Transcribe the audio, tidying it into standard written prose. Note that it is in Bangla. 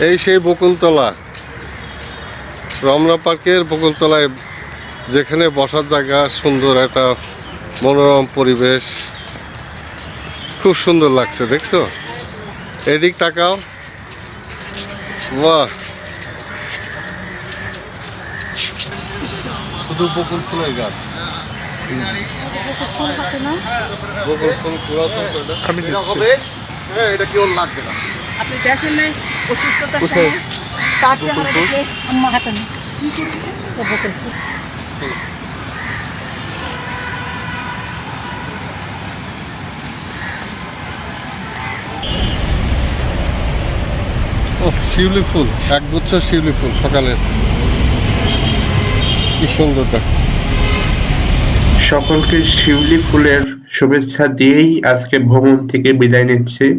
এই সেই বকুলতলা, রমনা পার্কের বকুলতলায়, যেখানে বসার জায়গা, সুন্দর একটা মনোরম পরিবেশ, খুব সুন্দর লাগছে। দেখছো, এদিক তাকাও, বাহ, শুধু বকুল ফুলের গাছ। বকুল ফুল পুরাতন তো এটা। আমি হবে, হ্যাঁ, এটা কি ওর লাগবে না। আপনি দেখেন নাই অসুস্থতার কোথায়? সময় তার চেহারা দেখে আম্মা হাতে না বকুল ফুল। ও, শিউলি ফুল, একগুচ্ছ শিউলি ফুল সকালের, কি সুন্দর দেখ। সকলকে শিউলি ফুলের শুভেচ্ছা দিয়েই আজকে ভ্রমণ থেকে বিদায় নিচ্ছি।